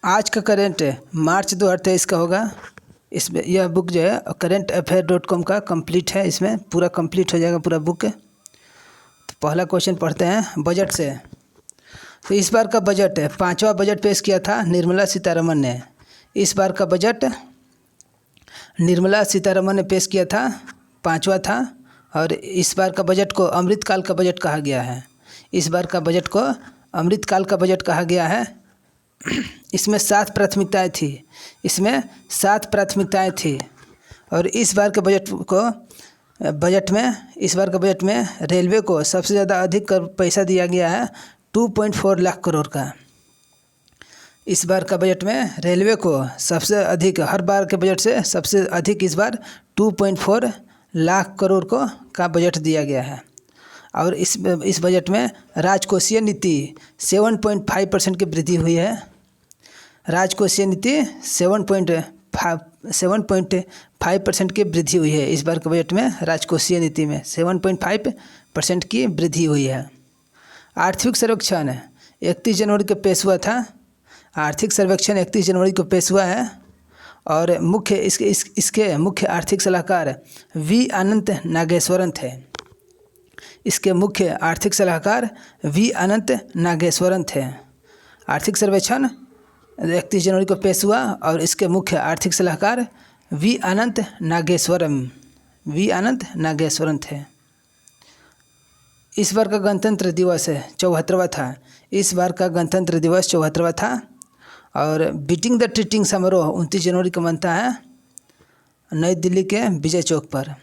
आज का करंट मार्च 2023 का होगा। इसमें यह बुक जो है currentaffair.com का कंप्लीट है, इसमें पूरा कंप्लीट हो जाएगा पूरा बुक। तो पहला क्वेश्चन पढ़ते हैं बजट से। तो इस बार का बजट 5वां बजट पेश किया था निर्मला सीतारमण ने। इस बार का बजट निर्मला सीतारमण ने पेश किया था, 5वां था। और इस बार का बजट को अमृतकाल का बजट कहा गया है। इस बार का बजट को अमृतकाल का बजट कहा गया है। इसमें 7 प्राथमिकताएँ थी, इसमें 7 प्राथमिकताएँ थी। और इस बार के बजट में रेलवे को सबसे ज़्यादा अधिक पैसा दिया गया है 2.4 लाख करोड़ का। इस बार का बजट में रेलवे को सबसे अधिक, हर बार के बजट से सबसे अधिक इस बार 2.4 लाख करोड़ का बजट दिया गया है। और इस बजट में राजकोषीय नीति 7.5% की वृद्धि हुई है। राजकोषीय नीति 7.5% की वृद्धि हुई है। इस बार के बजट में राजकोषीय नीति में 7.5% की वृद्धि हुई है। आर्थिक सर्वेक्षण 31 जनवरी को पेश हुआ था। आर्थिक सर्वेक्षण 31 जनवरी को पेश हुआ है। और इसके मुख्य आर्थिक सलाहकार वी अनंत नागेश्वरन थे। इसके मुख्य आर्थिक सलाहकार वी अनंत नागेश्वरन थे। आर्थिक सर्वेक्षण 31 जनवरी को पेश हुआ और इसके मुख्य आर्थिक सलाहकार वी अनंत नागेश्वरन थे। इस बार का गणतंत्र दिवस 74वां था। इस बार का गणतंत्र दिवस 74वां था। और बीटिंग द ट्रीटिंग समारोह 29 जनवरी को बनता है नई दिल्ली के विजय चौक पर।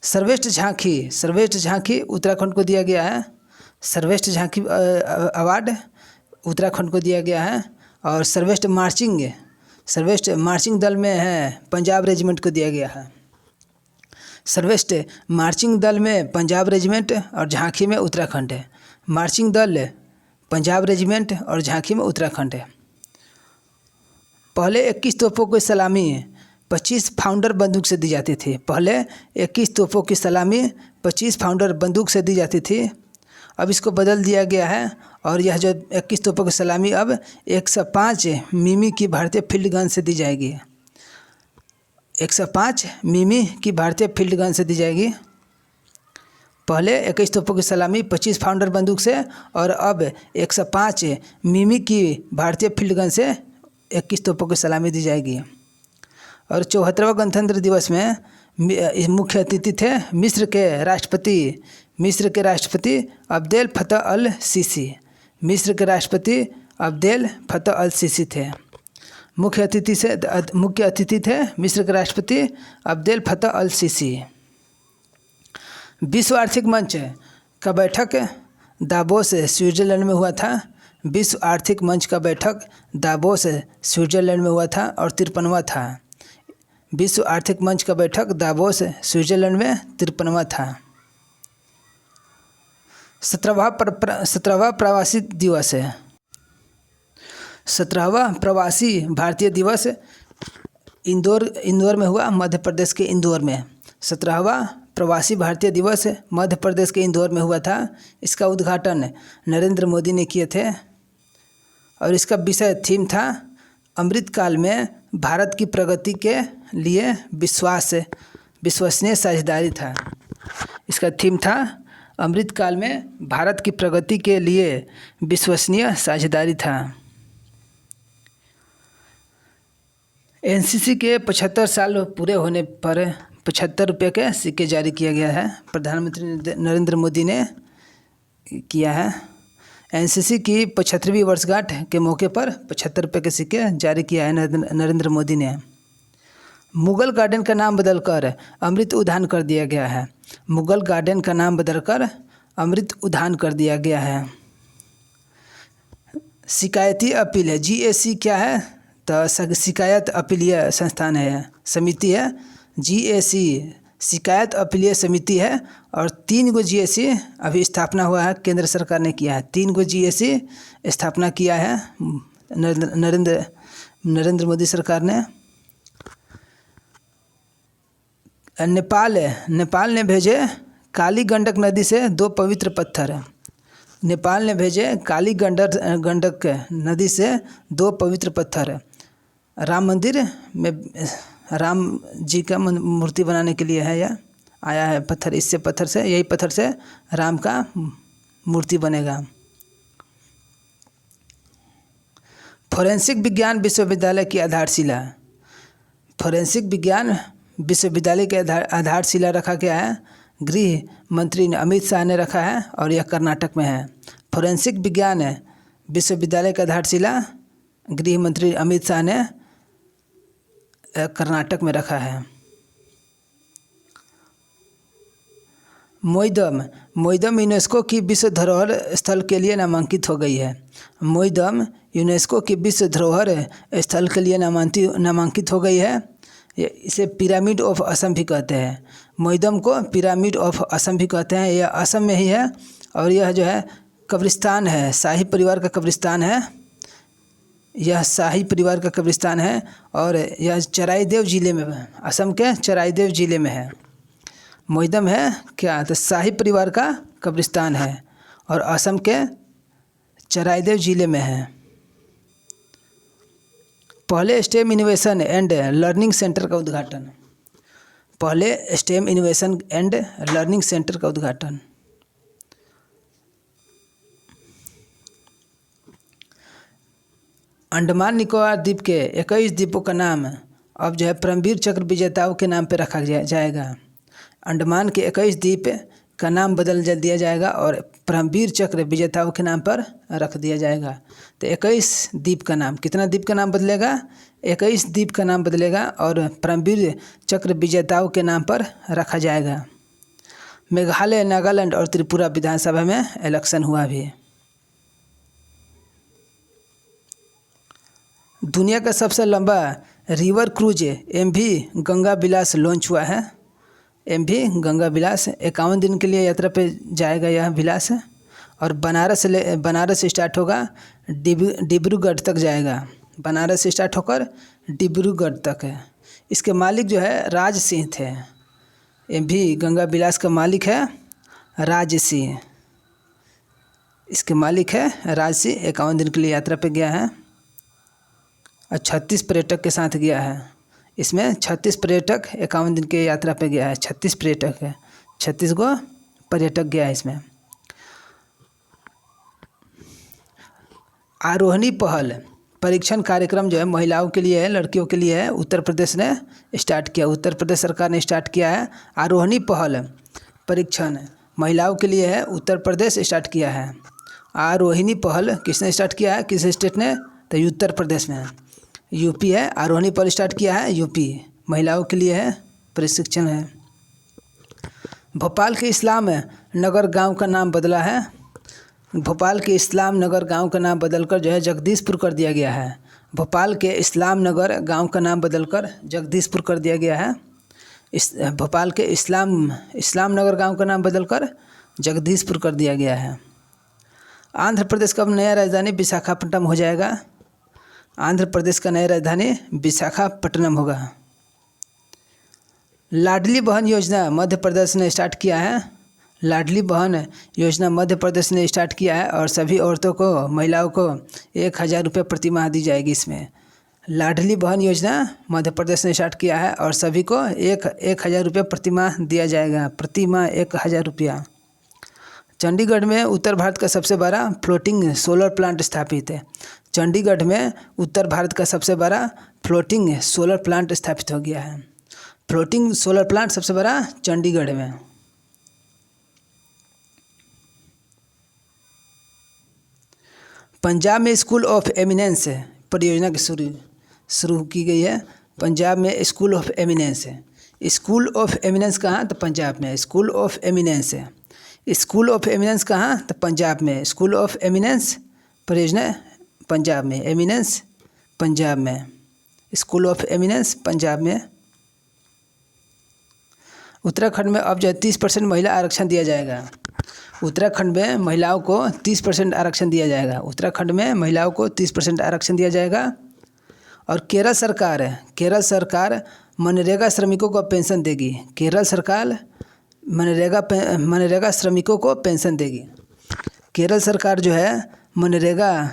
सर्वश्रेष्ठ झांकी उत्तराखंड को दिया गया है। सर्वश्रेष्ठ झांकी अवार्ड उत्तराखंड को दिया गया है। और सर्वश्रेष्ठ मार्चिंग दल में है पंजाब रेजिमेंट को दिया गया है। सर्वश्रेष्ठ मार्चिंग दल में पंजाब रेजिमेंट और झांकी में उत्तराखंड है। मार्चिंग दल पंजाब रेजिमेंट और झांकी में उत्तराखंड है। पहले 21 तोपों की सलामी 25 फाउंडर बंदूक से दी जाती थी। पहले 21 तोपों की सलामी 25 फाउंडर बंदूक से दी जाती थी। अब इसको बदल दिया गया है और यह जो 21 तोपों की सलामी अब 105 मिमी की भारतीय फील्ड गन से दी जाएगी। 105 मिमी की भारतीय फील्ड गन से दी जाएगी। पहले 21 तोपों की सलामी 25 फाउंडर बंदूक से और अब 105 मिमी की भारतीय फील्ड गन से 21 तोपों की सलामी दी जाएगी। और 74वां गणतंत्र दिवस में मुख्य अतिथि थे मिस्र के राष्ट्रपति अब्देल फतह अल सीसी। मिस्र के राष्ट्रपति अब्देल फतह अल सीसी थे। मुख्य अतिथि थे मिस्र के राष्ट्रपति अब्देल फतह अल सीसी। विश्व आर्थिक मंच का बैठक दावोस स्विट्जरलैंड में हुआ था। विश्व आर्थिक मंच का बैठक दावोस स्विट्जरलैंड में हुआ था और 53वां था। विश्व आर्थिक मंच का बैठक दावोस स्विट्जरलैंड में 53वां था। 17वां प्रवासी दिवस है। 17वां प्रवासी भारतीय दिवस इंदौर में हुआ, मध्य प्रदेश के इंदौर में। 17वां प्रवासी भारतीय दिवस मध्य प्रदेश के इंदौर में हुआ था। इसका उद्घाटन नरेंद्र मोदी ने किए थे। और इसका थीम था अमृतकाल में भारत की प्रगति के लिए विश्वसनीय साझेदारी था। इसका थीम था अमृतकाल में भारत की प्रगति के लिए विश्वसनीय साझेदारी था। एनसीसी के 75 साल पूरे होने पर 75 रुपये के सिक्के जारी किया गया है। प्रधानमंत्री नरेंद्र मोदी ने किया है। एनसीसी की 75वीं वर्षगांठ के मौके पर 75 रुपये के सिक्के जारी किया है नरेंद्र मोदी ने। मुगल गार्डन का नाम बदलकर अमृत उद्यान कर दिया गया है। मुगल गार्डन का नाम बदलकर अमृत उद्यान कर दिया गया है। शिकायती अपील है, जीएसी क्या है? तो शिकायत अपीलीय संस्थान है, समिति है। जीएसी शिकायत अपीलीय समिति है। और 3 गो जीएसी अभी स्थापना हुआ है, केंद्र सरकार ने किया है। 3 गो जीएसी स्थापना किया है नरेंद्र मोदी सरकार ने। नेपाल ने भेजे काली गंडक नदी से 2 पवित्र पत्थर। नेपाल ने भेजे काली गंडक नदी से 2 पवित्र पत्थर राम मंदिर में राम जी का मूर्ति बनाने के लिए है। यह आया है पत्थर, इससे पत्थर से, यही पत्थर से राम का मूर्ति बनेगा। फोरेंसिक विज्ञान विश्वविद्यालय की आधारशिला। फोरेंसिक विज्ञान विश्वविद्यालय के आधारशिला रखा गया है, गृह मंत्री अमित शाह ने रखा है और यह कर्नाटक में है। फोरेंसिक विज्ञान विश्वविद्यालय का आधारशिला गृह मंत्री अमित शाह ने कर्नाटक में रखा है। मोइदम यूनेस्को की विश्व धरोहर स्थल के लिए नामांकित हो गई है। मोइदम यूनेस्को की विश्व धरोहर स्थल के लिए नामांकित हो गई है। इसे पिरामिड ऑफ असम भी कहते हैं। मोइदम को पिरामिड ऑफ असम भी कहते हैं। यह असम में ही है और यह जो है कब्रिस्तान है, शाही परिवार का कब्रिस्तान है। यह शाही परिवार का कब्रिस्तान है और यह चराईदेव जिले में है, असम के चराईदेव जिले में है। मोइदम है क्या, तो शाही परिवार का कब्रिस्तान है और असम के चराईदेव जिले में है। पहले stem innovation and learning centre का उद्घाटन। पहले stem innovation and learning centre का उद्घाटन। अंडमान निकोबार द्वीप के 21 द्वीपों का नाम अब जो है परमवीर चक्र विजेताओं के नाम पर रखा जाएगा। अंडमान के 21 द्वीप का नाम बदल दिया जाएगा और परमवीर चक्र विजेताओं के नाम पर रख दिया जाएगा। तो 21 द्वीप का नाम, कितना द्वीप का नाम बदलेगा? 21 द्वीप का नाम बदलेगा और परमवीर चक्र विजेताओं के नाम पर रखा जाएगा। मेघालय, नागालैंड और त्रिपुरा विधानसभा में इलेक्शन हुआ भी। दुनिया का सबसे लंबा रिवर क्रूज MV गंगा विलास लॉन्च हुआ है। MV गंगा विलास 51 दिन के लिए यात्रा पे जाएगा यह विलास और बनारस से स्टार्ट होगा, डिब्रूगढ़ तक जाएगा। बनारस से स्टार्ट होकर डिब्रूगढ़ तक है। इसके मालिक जो है राज सिंह थे। MV गंगा विलास का मालिक है राज सिंह। इसके मालिक है राज सिंह। 51 दिन के लिए यात्रा पे गया है और 36 पर्यटक के साथ गया है। इसमें 36 पर्यटक 51 दिन के यात्रा पे गया है। 36 पर्यटक है, 36 गो पर्यटक गया है इसमें। आरोहणी पहल परीक्षण कार्यक्रम जो है महिलाओं के लिए है, लड़कियों के लिए है, उत्तर प्रदेश ने स्टार्ट किया। उत्तर प्रदेश सरकार ने स्टार्ट किया है। आरोहणी पहल परीक्षण महिलाओं के लिए है, उत्तर प्रदेश स्टार्ट किया है। आरोहिणी पहल किसने स्टार्ट किया है, किस स्टेट ने? तो उत्तर प्रदेश में है। यूपी है। आरोहणी पहल स्टार्ट किया है यूपी, महिलाओं के लिए है, प्रशिक्षण है। भोपाल के इस्लाम नगर गांव का नाम बदला है। भोपाल के इस्लाम नगर गांव का नाम बदलकर जो है जगदीशपुर कर दिया गया है। भोपाल के इस्लाम नगर गांव का नाम बदलकर जगदीशपुर कर दिया गया है। भोपाल के इस्लाम नगर गांव का नाम बदलकर जगदीशपुर कर दिया गया है। आंध्र प्रदेश का अब नया राजधानी विशाखापट्टनम हो जाएगा। आंध्र प्रदेश का नया राजधानी विशाखापट्टनम होगा। लाडली बहन योजना मध्य प्रदेश ने स्टार्ट किया है। लाडली बहन योजना मध्य प्रदेश ने स्टार्ट किया है और सभी औरतों को, महिलाओं को 1000 रुपये प्रति माह दी जाएगी। इसमें लाडली बहन योजना मध्य प्रदेश ने स्टार्ट किया है और सभी को 1000 रुपये प्रति माह दिया जाएगा। प्रति माह 1000 रुपया। चंडीगढ़ में उत्तर भारत का सबसे बड़ा फ्लोटिंग सोलर प्लांट स्थापित है। चंडीगढ़ में उत्तर भारत का सबसे बड़ा फ्लोटिंग सोलर प्लांट स्थापित हो गया है। फ्लोटिंग सोलर प्लांट सबसे बड़ा चंडीगढ़ में। पंजाब में स्कूल ऑफ एमिनेंस परियोजना की शुरू की गई है। पंजाब में स्कूल ऑफ एमिनेंस है। स्कूल ऑफ एमिनेंस कहाँ? तो पंजाब में। स्कूल ऑफ एमिनेंस है। स्कूल ऑफ एमिनेंस कहाँ? तो पंजाब में। स्कूल ऑफ एमिनेंस परियोजना पंजाब में। एमिनेंस पंजाब में। स्कूल ऑफ एमिनेंस पंजाब में। उत्तराखंड में अब जो है 30% महिला आरक्षण दिया जाएगा। उत्तराखंड में महिलाओं को 30% आरक्षण दिया जाएगा। उत्तराखंड में महिलाओं को 30% आरक्षण दिया जाएगा। और केरल सरकार मनरेगा श्रमिकों को पेंशन देगी। केरल सरकार मनरेगा श्रमिकों को पेंशन देगी। केरल सरकार जो है मनरेगा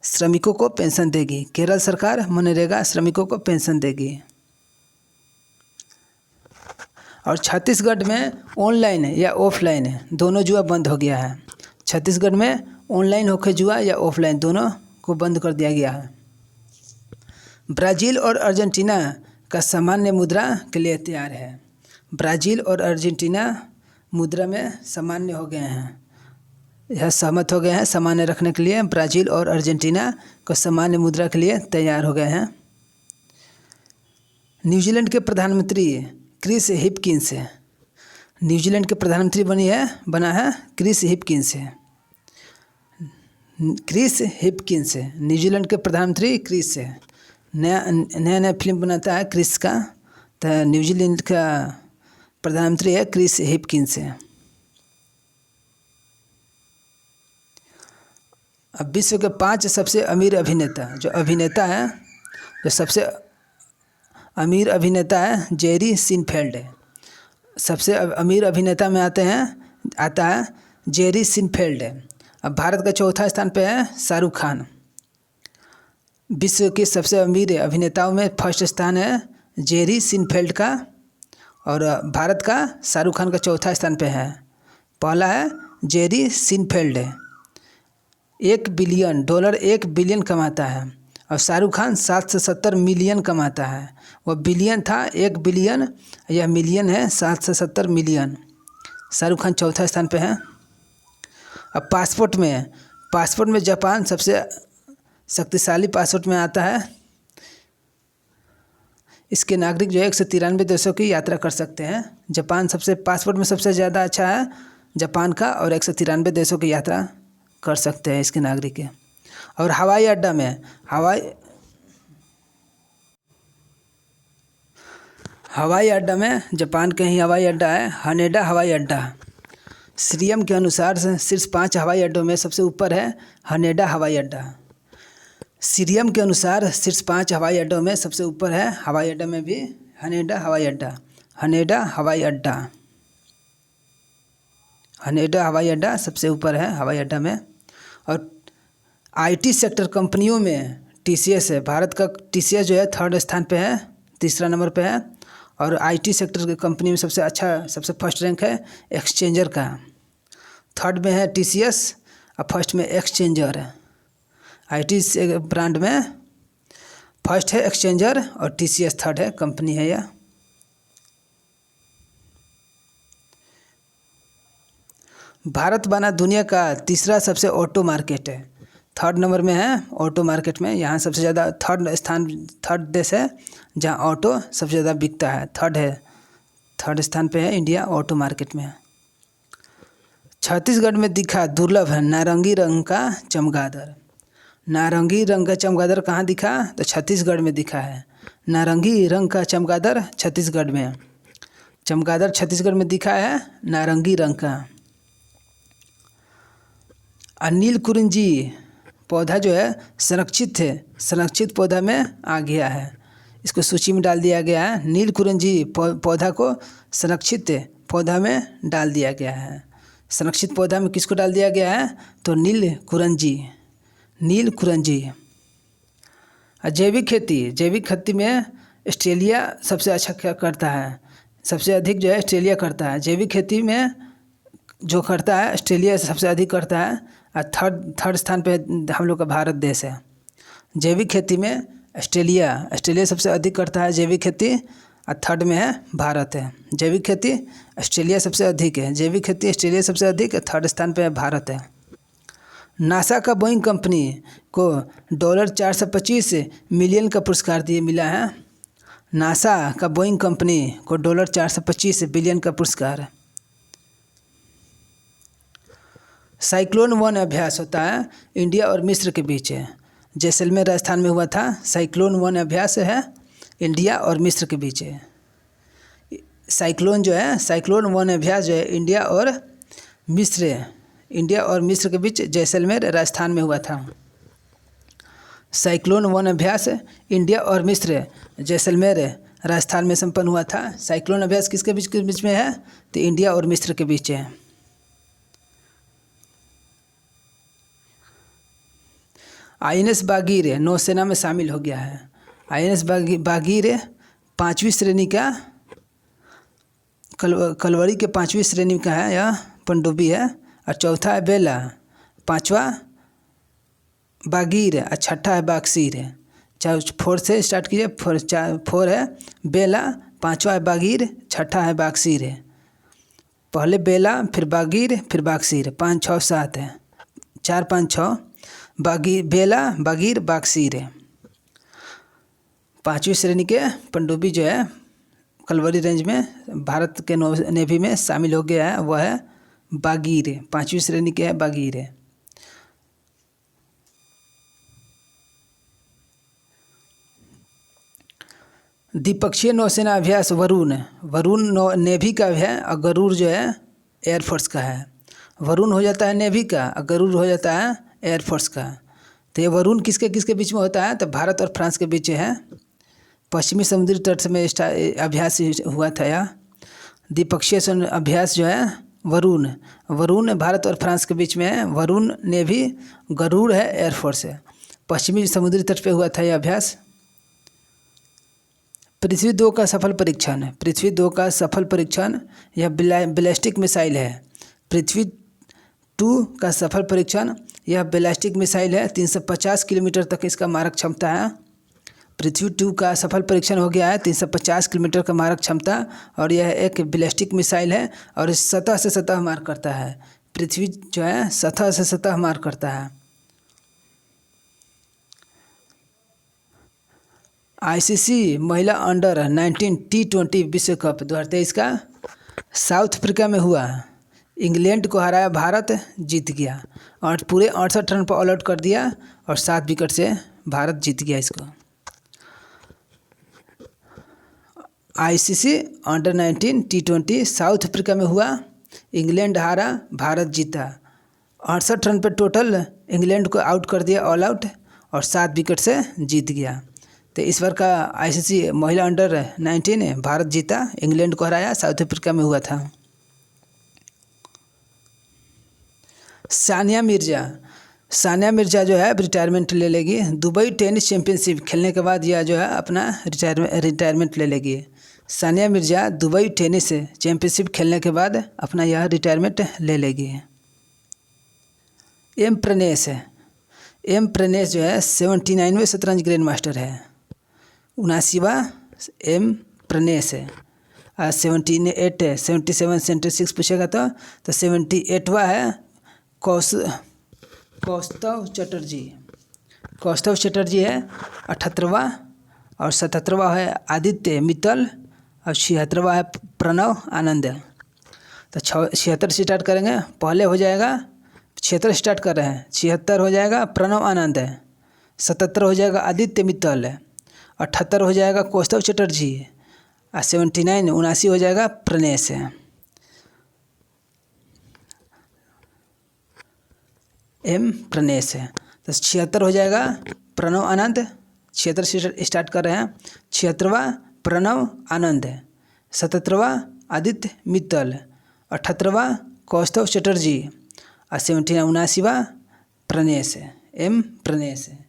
श्रमिकों को पेंशन देगी। केरल सरकार मनरेगा श्रमिकों को पेंशन देगी। और छत्तीसगढ़ में ऑनलाइन या ऑफलाइन दोनों जुआ बंद हो गया है। छत्तीसगढ़ में ऑनलाइन होकर जुआ या ऑफलाइन दोनों को बंद कर दिया गया है। ब्राज़ील और अर्जेंटीना का सामान्य मुद्रा के लिए तैयार है। ब्राज़ील और अर्जेंटीना मुद्रा में सामान्य हो गए हैं, यह सहमत हो गए हैं सामान्य रखने के लिए। ब्राज़ील और अर्जेंटीना को सामान्य मुद्रा के लिए तैयार हो गए हैं। न्यूजीलैंड के प्रधानमंत्री क्रिस हिपकिंस, न्यूजीलैंड के प्रधानमंत्री बना है Chris Hipkins. Chris Hipkins New Zealand के प्रधानमंत्री क्रिस नया फिल्म बनाता है क्रिस का, तो न्यूजीलैंड का प्रधानमंत्री है क्रिस हिपकिंस। अब विश्व के 5 सबसे अमीर अभिनेता, जो अभिनेता है जो सबसे अमीर अभिनेता है जेरी सिनफेल्ड। सबसे अमीर अभिनेता में आता है जेरी सिनफेल्ड। अब भारत का चौथा स्थान पे है शाहरुख खान। विश्व के सबसे अमीर अभिनेताओं में फर्स्ट स्थान है जेरी सिनफेल्ड का, और भारत का शाहरुख खान का चौथा स्थान पे है। पहला है जेरी सिनफेल्ड, $1 बिलियन कमाता है, और शाहरुख खान 770 मिलियन कमाता है। वह बिलियन था 1 बिलियन, यह मिलियन है 770 मिलियन। शाहरुख खान चौथा स्थान पे है। अब पासपोर्ट में जापान सबसे शक्तिशाली पासपोर्ट में आता है। इसके नागरिक जो है 193 देशों की यात्रा कर सकते हैं। जापान पासपोर्ट में सबसे ज़्यादा अच्छा है जापान का, और 193 देशों की यात्रा कर सकते हैं इसके नागरिक। और हवाई अड्डा में जापान का ही हवाई अड्डा है हनेडा हवाई अड्डा। सीरियम के अनुसार शीर्ष 5 हवाई अड्डों में सबसे ऊपर है हनेडा हवाई अड्डा। सीरियम के अनुसार शीर्ष 5 हवाई अड्डों में सबसे ऊपर है, हवाई अड्डा में भी हनेडा हवाई अड्डा। हनेडा हवाई अड्डा सबसे ऊपर है हवाई अड्डा में। और आईटी सेक्टर कंपनियों में टीसीएस है। भारत का टीसीएस जो है 3rd स्थान पे है, 3रा नंबर पे है। और आईटी सेक्टर की कंपनी में सबसे फर्स्ट रैंक है एक्सचेंजर का। 3rd में है टीसीएस और 1st में एक्सचेंजर है। आईटी ब्रांड में फर्स्ट है एक्सचेंजर और टीसीएस 3rd है कंपनी है यह। भारत बना दुनिया का 3रा सबसे ऑटो मार्केट है। 3rd नंबर में है ऑटो मार्केट में। यहाँ सबसे ज़्यादा 3rd देश है जहाँ ऑटो सबसे ज़्यादा बिकता है। 3rd स्थान पे है इंडिया ऑटो मार्केट में। छत्तीसगढ़ में दिखा दुर्लभ है नारंगी रंग का चमगादड़। नारंगी रंग का चमगादड़ कहाँ दिखा? तो छत्तीसगढ़ में दिखा है। नारंगी रंग का चमगादड़ छत्तीसगढ़ में, चमगादड़ छत्तीसगढ़ में दिखा है नारंगी रंग का। अनिल कुरिंजी पौधा जो है संरक्षित पौधा में आ गया है। इसको सूची में डाल दिया गया है। नील कुरिंजी पौधा को संरक्षित पौधा में डाल दिया गया है। संरक्षित पौधा में किसको डाल दिया गया है? तो नील कुरिंजी। जैविक खेती में ऑस्ट्रेलिया सबसे अच्छा करता है, सबसे अधिक जो है ऑस्ट्रेलिया करता है। जैविक खेती में जो करता है ऑस्ट्रेलिया सबसे अधिक करता है, और थर्ड स्थान पे हम लोग का भारत देश है। जैविक खेती में ऑस्ट्रेलिया सबसे अधिक करता है जैविक खेती, और 3rd में है भारत है। जैविक खेती ऑस्ट्रेलिया सबसे अधिक है, जैविक खेती ऑस्ट्रेलिया सबसे अधिक, 3rd स्थान पे भारत है। नासा का बोइंग कंपनी को $425 मिलियन का पुरस्कार मिला है। नासा का बोइंग कंपनी को $425 बिलियन का पुरस्कार। साइक्लोन 1 अभ्यास होता है इंडिया और मिस्र के बीच है। जैसलमेर राजस्थान में हुआ था। साइक्लोन 1 अभ्यास है इंडिया और मिस्र के बीच है। साइक्लोन 1 अभ्यास जो है इंडिया और मिस्र के बीच जैसलमेर राजस्थान में हुआ था। साइक्लोन 1 अभ्यास इंडिया और मिस्र जैसलमेर राजस्थान में संपन्न हुआ था। साइक्लोन अभ्यास किसके बीच में है? तो इंडिया और मिस्र के बीच है। INS बागीर नौसेना में शामिल हो गया है। INS बागीर 5वीं श्रेणी का कलवरी के 5वीं श्रेणी का है, यह पनडुब्बी है। और चौथा है बेला, 5वां बागीर और 6ठा है बाक्सीर है। चाहे 4 से स्टार्ट कीजिए। 4 है बेला, 5वां है बागीर, 6ठा है बाक्सीर है। पहले बेला, फिर बागीर, फिर बाक्सीर, 5 6 7 है, 4 5 6 बागीर, बेला बागीर बाक्सीर है। 5वीं श्रेणी के पनडुब्बी जो है कलवरी रेंज में भारत के नेवी में शामिल हो गया है, वह है बागीर है। 5वीं श्रेणी के है बागीर है। द्विपक्षीय नौसेना अभ्यास वरुण नेवी का है और गरुड़ जो है एयरफोर्स का है। वरुण हो जाता है नेवी का और गरुड़ हो जाता है एयरफोर्स का। तो ये वरुण किसके किसके बीच में होता है? तो भारत और फ्रांस के बीच है। पश्चिमी समुद्री तट में अभ्यास हुआ था यह द्विपक्षीय अभ्यास जो है वरुण भारत और फ्रांस के बीच में है। वरुण नेवी, गरुड़ है एयरफोर्स है। पश्चिमी समुद्री तट पे हुआ था यह अभ्यास। पृथ्वी 2 का सफल परीक्षण यह बैलिस्टिक मिसाइल है। पृथ्वी 2 का सफल परीक्षण यह बैलिस्टिक मिसाइल है। 350 किलोमीटर तक इसका मारक क्षमता है। पृथ्वी 2 का सफल परीक्षण हो गया है, 350 किलोमीटर का मारक क्षमता, और यह एक बैलिस्टिक मिसाइल है और इस सतह से सतह मार करता है। पृथ्वी जो है सतह से सतह मार करता है। ICC महिला अंडर 19 T20 विश्व कप 2023 का साउथ अफ्रीका में हुआ। इंग्लैंड को हराया भारत, जीत गया और पूरे 68 रन पर ऑल आउट कर दिया और 7 विकेट से भारत जीत गया इसको। ICC under 19 T20 south Africa में हुआ। इंग्लैंड हारा, भारत जीता। 68 रन पर टोटल इंग्लैंड को आउट कर दिया ऑल आउट और 7 विकेट से जीत गया। तो इस बार का ICC महिला अंडर 19 भारत जीता, इंग्लैंड को हराया, साउथ अफ्रीका में हुआ था। सानिया मिर्जा जो है रिटायरमेंट ले लेगी। दुबई टेनिस चैंपियनशिप खेलने के बाद यह जो है अपना रिटायरमेंट ले लेगी। Sania Mirza Dubai tennis championship खेलने के बाद अपना यह रिटायरमेंट ले लेगी। एम प्रणेश जो है 79वें शतरंज ग्रैंड मास्टर है। 79वां एम प्रणेश है। 77 76 पूछेगा तो 78वां है कौस्तव चटर्जी है। 78वां और 77वां है आदित्य मित्तल और 76वां है प्रणव आनंद। तो 76 से स्टार्ट करेंगे। पहले हो जाएगा 76 स्टार्ट कर रहे हैं। 76 हो जाएगा प्रणव आनंद है। 77 हो जाएगा आदित्य मित्तल है। 78 हो जाएगा कौस्तव चटर्जी और 79 हो जाएगा प्रणेश है। एम प्रणेश है। तो 76 हो जाएगा प्रणव आनंद। 76 से स्टार्ट कर रहे हैं। 76वां प्रणव आनंद है। 77वां आदित्य मित्तल, 78वां कौस्तव चटर्जी और 79वां प्रणेश है। एम प्रणेश है।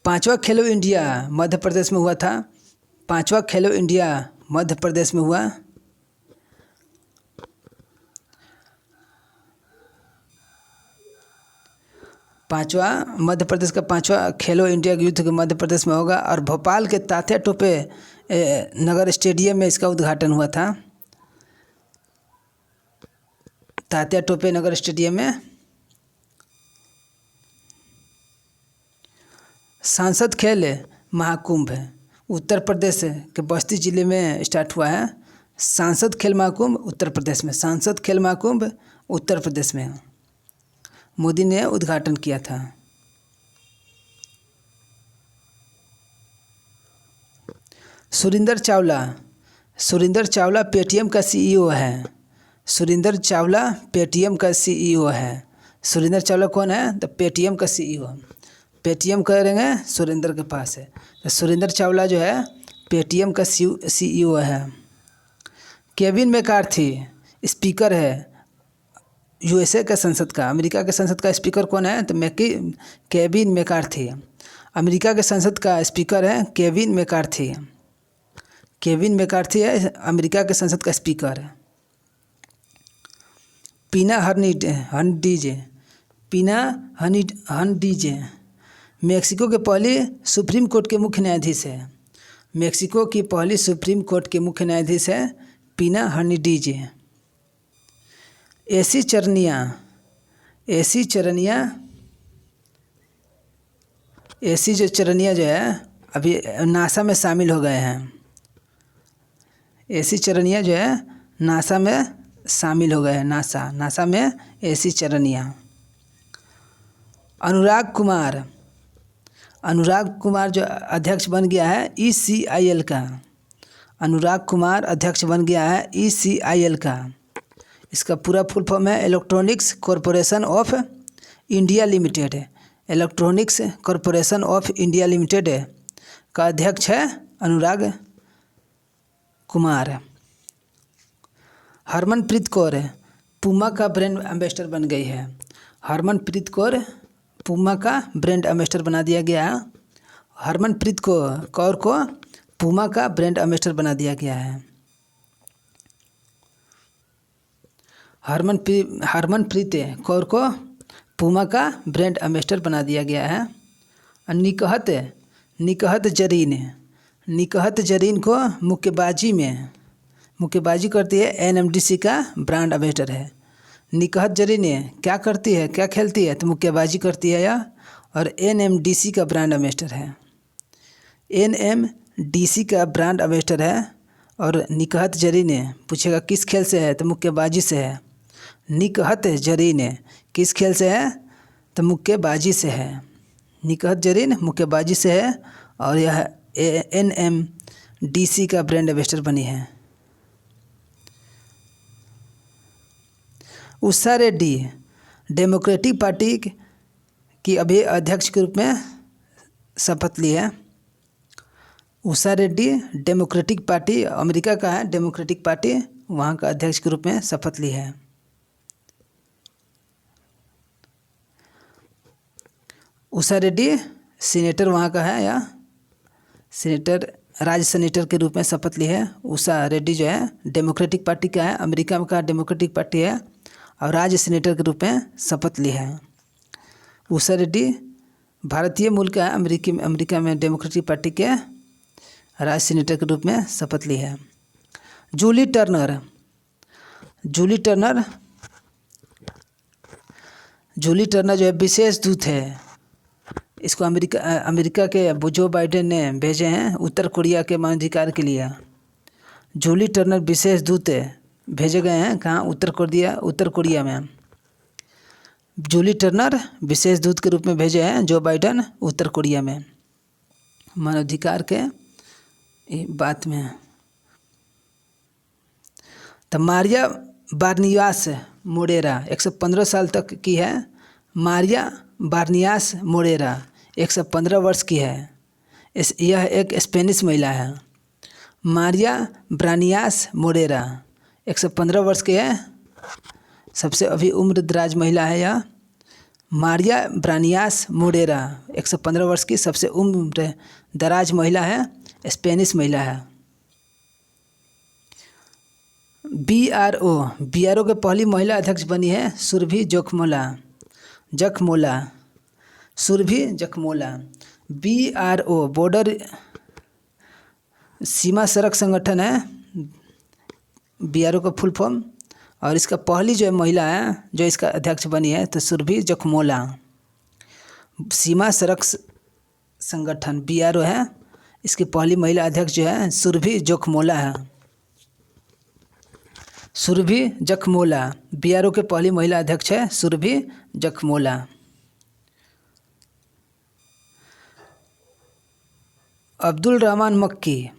5वां खेलो इंडिया मध्य प्रदेश में हुआ था। 5वां खेलो इंडिया मध्य प्रदेश में हुआ। मध्य प्रदेश का 5वां खेलो इंडिया युद्ध के मध्य प्रदेश में होगा और भोपाल के तात्या टोपे नगर स्टेडियम में इसका उद्घाटन हुआ था। तात्या टोपे नगर स्टेडियम में। सांसद खेल महाकुंभ उत्तर प्रदेश के बस्ती जिले में स्टार्ट हुआ है। सांसद खेल महाकुंभ उत्तर प्रदेश में। सांसद खेल महाकुंभ उत्तर प्रदेश में मोदी ने उद्घाटन किया था। सुरिंदर चावला पेटीएम का CEO है। सुरिंदर चावला पेटीएम का CEO है। सुरिंदर चावला कौन है? तो पेटीएम का CEO। पेटीएम करेंगे सुरिंदर के पास है। तो सुरिंदर चावला जो है पेटीएम का CEO है। केविन मैकार्थी स्पीकर है यूएसए के संसद का, अमेरिका के संसद का स्पीकर कौन है? तो केविन मैकार्थी। अमेरिका के संसद का स्पीकर है केविन मैकार्थी। केविन मैकार्थी है अमेरिका के संसद का स्पीकर। पीना हर्नांडीज मेक्सिको के पहली सुप्रीम कोर्ट के मुख्य न्यायाधीश है। मेक्सिको की पहली सुप्रीम कोर्ट के मुख्य न्यायाधीश है पीना हर्नांडीज। एसी चरनिया जो है अभी नासा में शामिल हो गए हैं। एसी चरनिया जो है नासा में शामिल हो गए हैं। नासा में एसी चरनिया। अनुराग कुमार जो अध्यक्ष बन गया है ECIL का। अनुराग कुमार अध्यक्ष बन गया है ECIL का। इसका पूरा फुल फॉर्म है electronics corporation of India limited. Electronics corporation of India limited का अध्यक्ष है अनुराग कुमार। हरमनप्रीत कौर पूमा का ब्रांड एम्बेसडर बन गई है। हरमनप्रीत कौर पूमा का ब्रांड एम्बेसडर बना दिया गया है। हरमनप्रीत कौर को पूमा का ब्रांड एम्बेसडर बना दिया गया है। हरमनप्रीत कौर को पूमा का ब्रांड एम्बेसडर बना दिया गया है। निकहत जरीन को मुक्केबाजी करती है NMDC का ब्रांड एम्बेसडर है। निकहत जरीन क्या करती है, क्या खेलती है? तो मुक्केबाजी करती है यह, और NMDC का ब्रांड एम्बेसडर है। NMDC का ब्रांड एम्बेसडर है। और निकहत जरीन पूछेगा किस खेल से है? तो मुक्केबाजी से है। निकहत जरीन किस खेल से है? तो मुक्केबाजी से है। निकहत जरीन मुक्केबाजी से है और यह NMDC का ब्रांड एम्बेसडर बनी है। उषा रेड्डी डेमोक्रेटिक पार्टी की अभी अध्यक्ष के रूप में शपथ ली है। Usha Reddy democratic party America का है, डेमोक्रेटिक पार्टी वहाँ का अध्यक्ष के रूप में शपथ ली है। उषा रेड्डी सीनेटर वहाँ का है, या राज्य सीनेटर के रूप में शपथ ली है। उषा रेड्डी जो है डेमोक्रेटिक पार्टी का है, अमेरिका का डेमोक्रेटिक पार्टी है और राज्य सीनेटर के रूप में शपथ ली है। उषा रेड्डी भारतीय मूल का है, अमेरिका में डेमोक्रेटिक पार्टी के राज्य सीनेटर के रूप में शपथ ली है। जूली टर्नर जो है विशेष दूत है। इसको अमेरिका के जो बाइडेन ने भेजे हैं उत्तर कोरिया के मानवाधिकार के लिए। जूली टर्नर विशेष दूत भेजे गए हैं कहाँ? उत्तर कोरिया में। जूली टर्नर विशेष दूत के रूप में भेजे हैं जो बाइडेन उत्तर कोरिया में मानवाधिकार के बात में। तो मारिया बार्नियास मोरेरा 115 साल तक की है। मारिया बार्नियास मोरेरा 115 वर्ष की है। यह एक स्पेनिश महिला है। मारिया ब्रानियास मोरेरा 115 वर्ष की है। सबसे अभी उम्र दराज महिला है यह। मारिया ब्रानियास मोरेरा 115 वर्ष की सबसे उम्र दराज महिला है, स्पेनिश महिला है। BRO के पहली महिला अध्यक्ष बनी है सुरभि जखमोला। BRO बॉर्डर सीमा सड़क संगठन है, BRO का फुल फॉर्म। और इसका पहली जो महिला है जो इसका अध्यक्ष बनी है तो सुरभि जखमोला। सीमा सड़क संगठन BRO है, इसकी पहली महिला अध्यक्ष जो है सुरभि जखमोला है। सुरभि जखमोला BRO के पहली महिला अध्यक्ष है सुरभि जखमोला। अब्दुल रहमान मक्की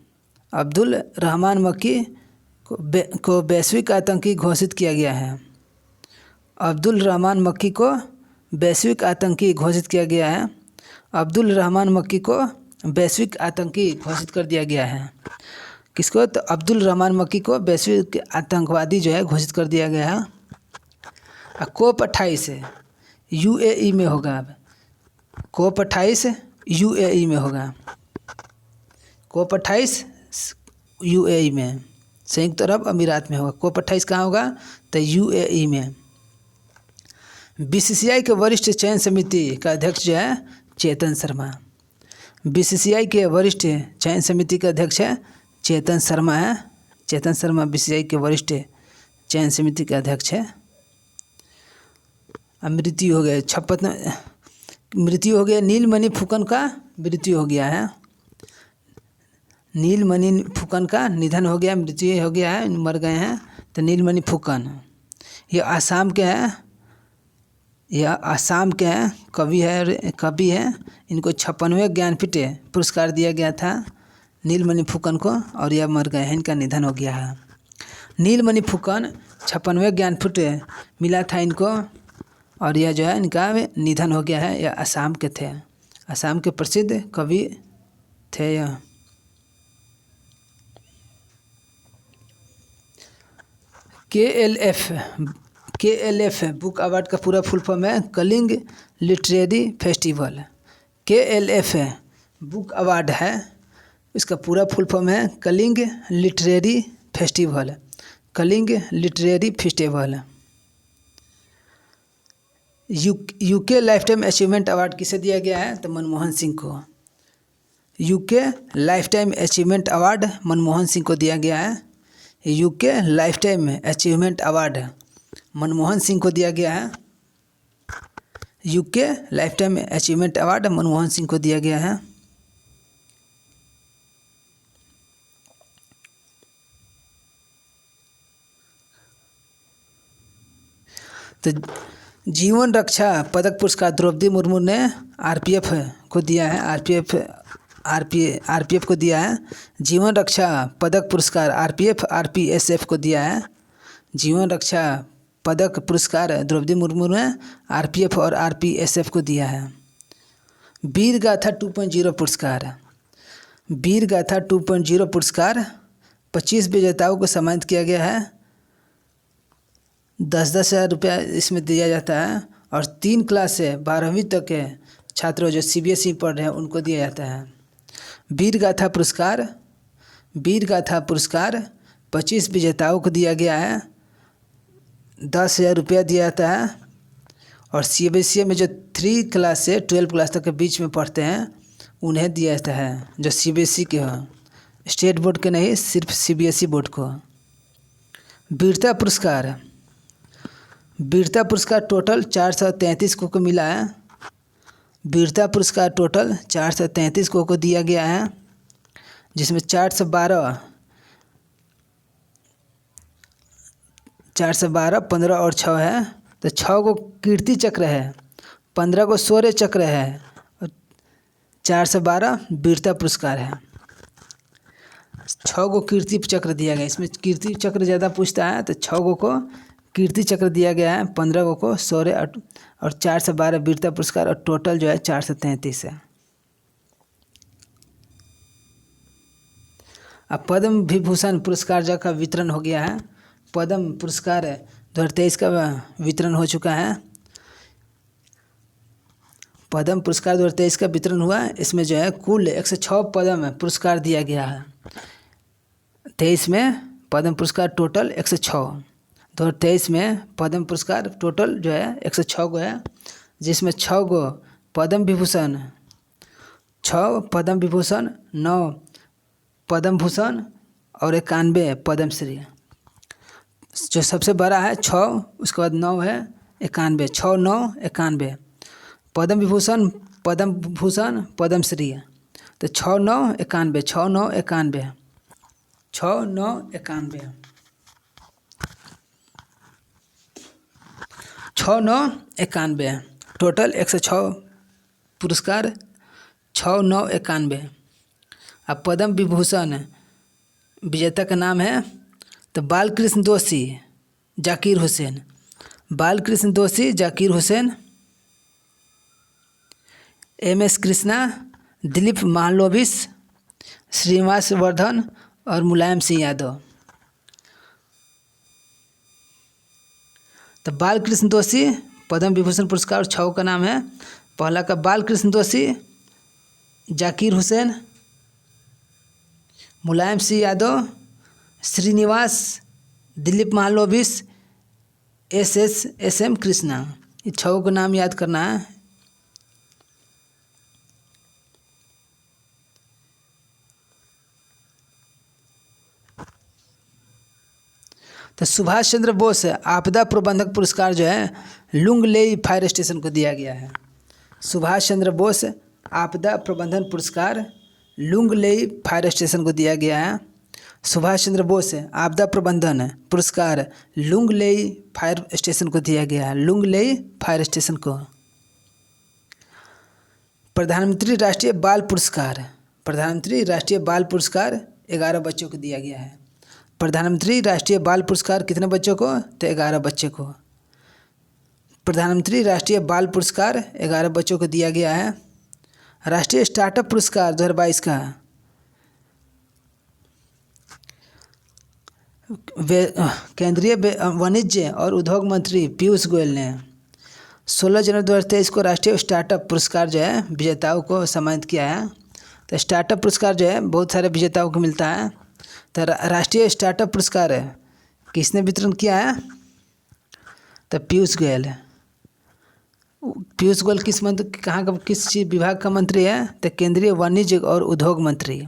को वैश्विक आतंकी घोषित किया गया है। अब्दुल रहमान मक्की को वैश्विक आतंकी घोषित किया गया है। अब्दुल रहमान मक्की को वैश्विक आतंकी घोषित कर दिया गया है। किसको? तो अब्दुल रहमान मक्की को वैश्विक आतंकवादी जो है घोषित कर दिया गया है। कोप 28 UAE में होगा। अब कोप 28 UAE में होगा। कोप 28 UAE में, संयुक्त अरब अमीरात में होगा। कोप 28 कहाँ होगा? तो UAE में। BCCI के वरिष्ठ चयन समिति का अध्यक्ष जो है चेतन शर्मा। BCCI के वरिष्ठ चयन समिति का अध्यक्ष है चेतन शर्मा है। चेतन शर्मा BCCI के वरिष्ठ चयन समिति का अध्यक्ष है। मृत्यु हो गया 56, मृत्यु हो गया नीलमणि फुकन का मृत्यु हो गया है। नीलमणि फुकन का निधन हो गया, मृत्यु हो गया है, मर गए हैं। तो नीलमणि फुकन ये आसाम के हैं, यह आसाम के हैं, कवि है। इनको 56वें ज्ञानपीठ पुरस्कार दिया गया था नीलमणि फुकन को, और यह मर गए हैं, इनका निधन हो गया है। नीलमणि फुकन 56वें ज्ञानपीठ मिला था इनको, और यह जो है इनका निधन हो गया है। यह असम के थे, असम के प्रसिद्ध कवि थे यह। KLF बुक अवार्ड का पूरा फुल फॉर्म है Kalinga literary festival. KLF book award है, इसका पूरा फुल फॉर्म है Kalinga literary festival. Kalinga literary festival. UK life time achievement award किसे दिया गया है? तो मनमोहन सिंह को। UK life time achievement award Manmohan Singh को दिया गया है। UK life time achievement award Manmohan Singh को दिया गया है। UK life time achievement award Manmohan Singh को दिया गया है। तो जीवन रक्षा पदक पुरस्कार द्रौपदी मुर्मू ने RPF को दिया है। RPF को दिया है। जीवन रक्षा पदक पुरस्कार RPF RPSF को दिया है। जीवन रक्षा पदक पुरस्कार द्रौपदी मुर्मू ने RPF और RPSF को दिया है। वीर गाथा 2.0 पुरस्कार, वीर गाथा 2.0 पुरस्कार 25 विजेताओं को सम्मानित किया गया है। 10-10 हज़ार रुपया इसमें दिया जाता है, और 3 क्लास से 12वीं तक के छात्रों जो CBSE पढ़ रहे हैं उनको दिया जाता है। वीर गाथा पुरस्कार 25 विजेताओं को दिया गया है। 10,000 रुपया दिया जाता है, और CBSE में जो 3 क्लास से 12 क्लास तक के बीच में पढ़ते हैं उन्हें दिया जाता है, जो CBSE के हो, स्टेट बोर्ड के नहीं, सिर्फ CBSE बोर्ड को। वीरता पुरस्कार टोटल 433 को मिला है। वीरता पुरस्कार टोटल 433 को दिया गया है, जिसमें 412, 15 और 6 है। तो 6 को कीर्ति चक्र है, 15 को शौर्य चक्र है, और 412 वीरता पुरस्कार है। 6 को कीर्ति चक्र दिया गया, इसमें कीर्ति चक्र ज़्यादा पूछता है, तो 6 को कीर्ति चक्र दिया गया है, 15 को शौर्य और 412 वीरता पुरस्कार, और टोटल जो है 433 है। अब पद्म विभूषण पुरस्कार का वितरण हो गया है। पद्म पुरस्कार 2023 का वितरण हो चुका है। पद्म पुरस्कार 2023 का वितरण हुआ। इसमें जो है कुल 106 पद्म पुरस्कार दिया गया है। 23 में पद्म पुरस्कार टोटल 106, 2023 में पद्म पुरस्कार टोटल जो है 106 को है, जिसमें 6 को पद्म विभूषण, 6 पद्म विभूषण, 9 पद्म भूषण और 91 पद्मश्री। जो सबसे बड़ा है 6, उसके बाद 9 है 91, 6, 9, 91 पद्म विभूषण, पद्म भूषण, पद्मश्री। तो 6, 9, 91, 6, 9, 91, 6, 9, 91, 6, 9, 91 टोटल 106 पुरस्कार, 6, 9, 91। अब पद्म विभूषण विजेता का नाम है तो बालकृष्ण दोषी, जाकिर हुसैन, बालकृष्ण दोषी, जाकिर हुसैन, MS कृष्णा, दिलीप महालोबिस, श्रीनिवास वर्धन और मुलायम सिंह यादव। तो बाल कृष्ण दोषी पद्म विभूषण पुरस्कार, और 6 का नाम है। पहला का बाल कृष्ण दोषी, जाकिर हुसैन, मुलायम सिंह यादव, श्रीनिवास, दिलीप महालोबिस, एस एम कृष्णा। ये 6 को नाम याद करना है। तो सुभाष चंद्र बोस आपदा प्रबंधक पुरस्कार जो है लुंगलेई फायर स्टेशन को दिया गया है। सुभाष चंद्र बोस आपदा प्रबंधन पुरस्कार लुंगलेई फायर स्टेशन को दिया गया है। सुभाष चंद्र बोस आपदा प्रबंधन पुरस्कार लुंगलेई फायर स्टेशन को दिया गया है, लुंगलेई फायर स्टेशन को। प्रधानमंत्री राष्ट्रीय बाल पुरस्कार, प्रधानमंत्री राष्ट्रीय बाल पुरस्कार 11 बच्चों को दिया गया है। प्रधानमंत्री राष्ट्रीय बाल पुरस्कार कितने बच्चों को? तो 11 बच्चे को। प्रधानमंत्री राष्ट्रीय बाल पुरस्कार 11 बच्चों को दिया गया है। राष्ट्रीय स्टार्टअप पुरस्कार 2022 का केंद्रीय वाणिज्य और उद्योग मंत्री पीयूष गोयल ने 16 जनवरी 2023 को राष्ट्रीय स्टार्टअप पुरस्कार जो है विजेताओं को सम्मानित किया है। तो स्टार्टअप पुरस्कार जो है बहुत सारे विजेताओं को मिलता है। तो राष्ट्रीय स्टार्टअप पुरस्कार किसने वितरण किया है? तो पीयूष गोयल। पीयूष गोयल किस मंत्री, कहाँ का, किस चीज विभाग का मंत्री है? तो केंद्रीय वाणिज्य और उद्योग मंत्री।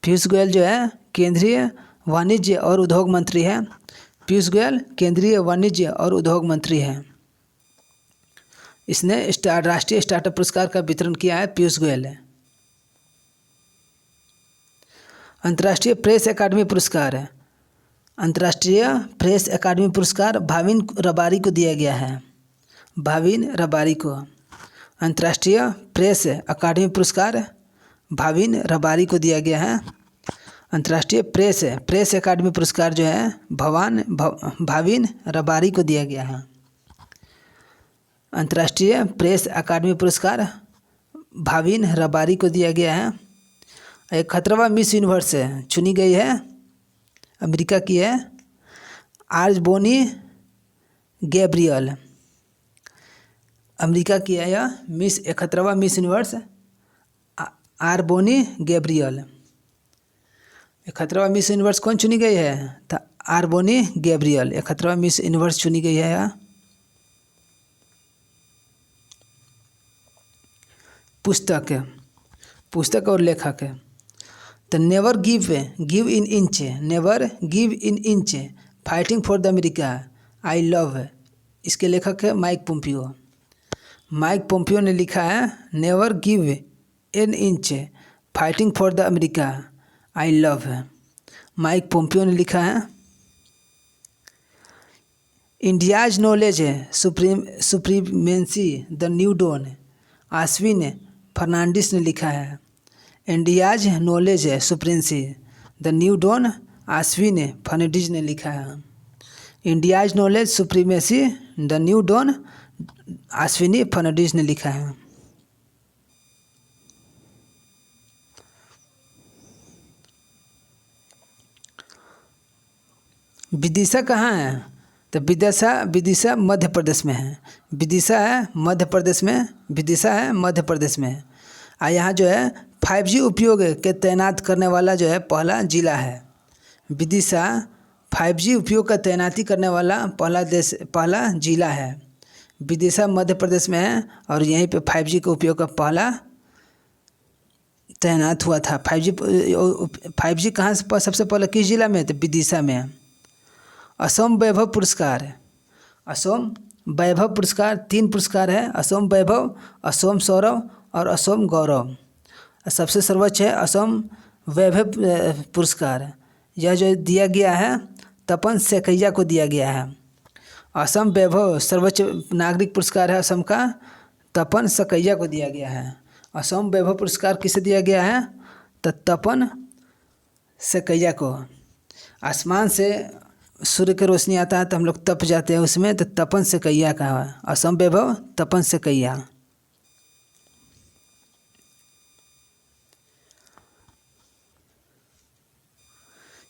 पीयूष गोयल जो है केंद्रीय वाणिज्य और उद्योग मंत्री है। पीयूष गोयल केंद्रीय वाणिज्य और उद्योग मंत्री है। इसने राष्ट्रीय स्टार्टअप पुरस्कार का वितरण किया है, पीयूष गोयल है। अंतर्राष्ट्रीय प्रेस अकादमी पुरस्कार है, अंतर्राष्ट्रीय प्रेस अकादमी पुरस्कार भाविन रबारी को दिया गया है, भाविन रबारी को। अंतर्राष्ट्रीय प्रेस अकादमी पुरस्कार भाविन रबारी को दिया गया है। अंतर्राष्ट्रीय प्रेस अकादमी पुरस्कार जो है भाविन रबारी को दिया गया है। अंतर्राष्ट्रीय प्रेस अकादमी पुरस्कार भाविन रबारी को दिया गया है। एक 17वां मिस यूनिवर्स चुनी गई है, अमेरिका की है, आर्जबोनी गैब्रियल। अमेरिका की है यह मिस 71वां मिस यूनिवर्स आर्बोनी गैब्रियल। 71वां मिस यूनिवर्स कौन चुनी गई है? तो आर्बोनी गैब्रियल 71वां मिस यूनिवर्स चुनी गई है यह। पुस्तक और लेखक है। तो never give an inch, never give an inch, fighting for the America, I love. इसके लेखक है माइक पोम्पियो। माइक पोम्पियो ने लिखा है never give an inch, fighting for the America, I love. Mike Pompeo ने लिखा है। India's knowledge supremacy the new dawn, Ashwin Fernandes ने लिखा है। India's knowledge supremacy the new dawn, Ashwin Fernandes ने लिखा है। India's knowledge supremacy the new dawn, Ashwini Fernandes ने लिखा है। विदिशा कहाँ है? तो विदिशा मध्य प्रदेश में है। विदिशा है मध्य प्रदेश में, विदिशा है मध्य प्रदेश में। यहाँ जो है 5G उपयोग के तैनात करने वाला जो है पहला जिला है। विदिशा 5G उपयोग का तैनाती करने वाला पहला जिला है। विदिशा मध्य प्रदेश में है और यहीं पे 5G के उपयोग का पहला तैनात हुआ था। 5G कहाँ से सबसे पहले किस जिला में? तो विदिशा में। असम वैभव पुरस्कार, असम वैभव पुरस्कार 3 पुरस्कार है, असम वैभव, असम सौरव और असम गौरव। सबसे सर्वोच्च है असम वैभव पुरस्कार। यह जो दिया गया है तपन सेकैया को दिया गया है। असम वैभव सर्वोच्च नागरिक पुरस्कार है असम का, तपन सेकैया को दिया गया है। असम वैभव पुरस्कार किसे दिया गया है? तो तपन सेकैया को। आसमान से सूर्य की रोशनी आता है तो हम लोग तप जाते हैं उसमें, तो तपन सेकैया का है असम वैभव, तपन सेकैया।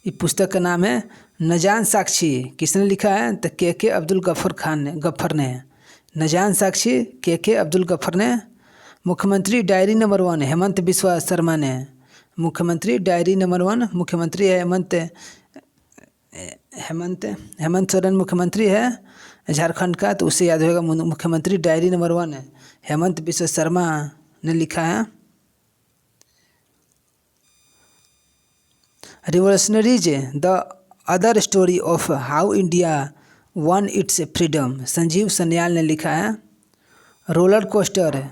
ये पुस्तक का नाम है न जान साक्षी किसने लिखा है? तो के अब्दुल गफ्फर ने। न जान साक्षी के अब्दुल गफ्फर ने। मुख्यमंत्री डायरी नंबर 1 हेमंत बिस्वा शर्मा ने। मुख्यमंत्री डायरी नंबर 1 मुख्यमंत्री है हेमंत सोरेन मुख्यमंत्री है झारखंड का, तो उससे याद होगा मुख्यमंत्री डायरी नंबर 1 है हेमंत बिस्वा शर्मा ने लिखा है। Revolutionaries the other story of how India won its freedom Sanjeev Sanyal ने लिखा है। Roller coaster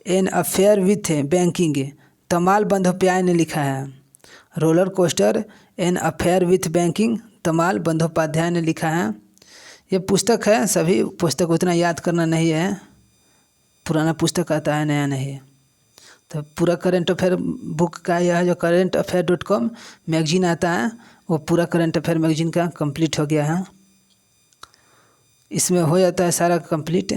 an affair with banking Tamal Bandyopadhyay ने लिखा है। Roller coaster an affair with banking Tamal Bandyopadhyay ने लिखा है। ये पुस्तक है, सभी पुस्तक उतना याद करना नहीं है, पुराना पुस्तक आता है, नया नहीं है। तो पूरा करंट अफेयर बुक का यह जो currentaffair.com मैगजीन आता है वो पूरा करंट अफेयर मैगजीन का कंप्लीट हो गया है। इसमें हो जाता है सारा कंप्लीट।